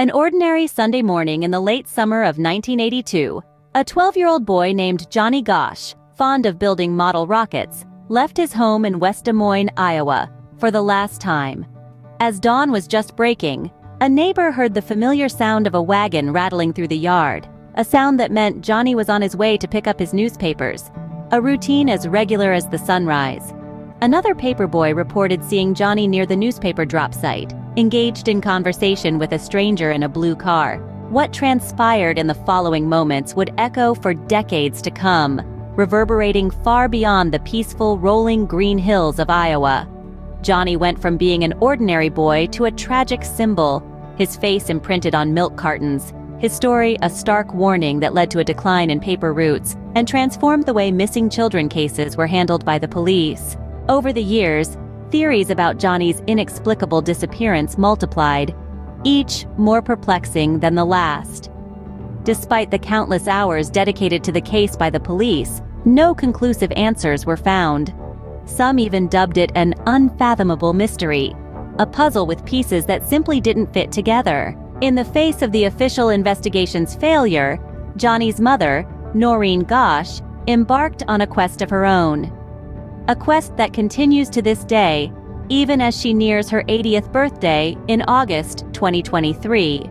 An ordinary Sunday morning in the late summer of 1982, a 12-year-old boy named Johnny Gosch, fond of building model rockets, left his home in West Des Moines, Iowa, for the last time. As dawn was just breaking, a neighbor heard the familiar sound of a wagon rattling through the yard, a sound that meant Johnny was on his way to pick up his newspapers, a routine as regular as the sunrise. Another paperboy reported seeing Johnny near the newspaper drop site, engaged in conversation with a stranger in a blue car. What transpired in the following moments would echo for decades to come, reverberating far beyond the peaceful, rolling green hills of Iowa. Johnny went from being an ordinary boy to a tragic symbol, his face imprinted on milk cartons, his story a stark warning that led to a decline in paper routes and transformed the way missing children cases were handled by the police. Over the years, theories about Johnny's inexplicable disappearance multiplied, each more perplexing than the last. Despite the countless hours dedicated to the case by the police, no conclusive answers were found. Some even dubbed it an unfathomable mystery, a puzzle with pieces that simply didn't fit together. In the face of the official investigation's failure, Johnny's mother, Noreen Gosch, embarked on a quest of her own. A quest that continues to this day, even as she nears her 80th birthday in August 2023.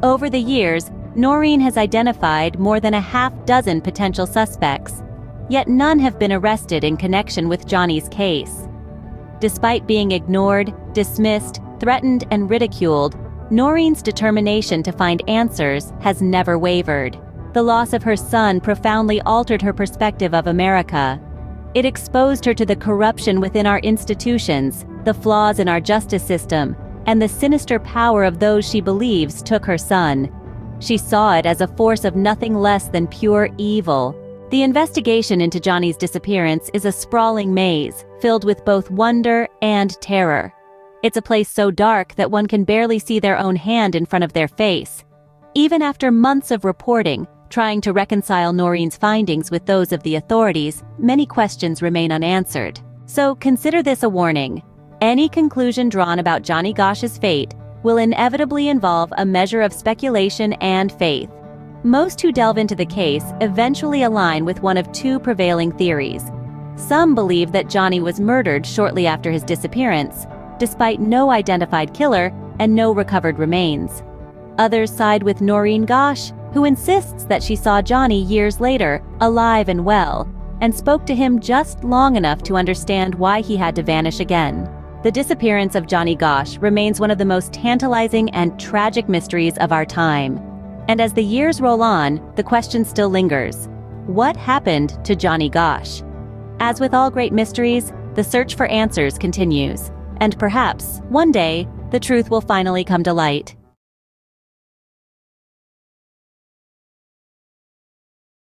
Over the years, Noreen has identified more than a half-dozen potential suspects, yet none have been arrested in connection with Johnny's case. Despite being ignored, dismissed, threatened, and ridiculed, Noreen's determination to find answers has never wavered. The loss of her son profoundly altered her perspective of America. It exposed her to the corruption within our institutions, the flaws in our justice system, and the sinister power of those she believes took her son. She saw it as a force of nothing less than pure evil. The investigation into Johnny's disappearance is a sprawling maze, filled with both wonder and terror. It's a place so dark that one can barely see their own hand in front of their face. Even after months of reporting, trying to reconcile Noreen's findings with those of the authorities, many questions remain unanswered. So consider this a warning. Any conclusion drawn about Johnny Gosch's fate will inevitably involve a measure of speculation and faith. Most who delve into the case eventually align with one of two prevailing theories. Some believe that Johnny was murdered shortly after his disappearance, despite no identified killer and no recovered remains. Others side with Noreen Gosch, who insists that she saw Johnny years later, alive and well, and spoke to him just long enough to understand why he had to vanish again. The disappearance of Johnny Gosch remains one of the most tantalizing and tragic mysteries of our time. And as the years roll on, the question still lingers. What happened to Johnny Gosch? As with all great mysteries, the search for answers continues. And perhaps, one day, the truth will finally come to light.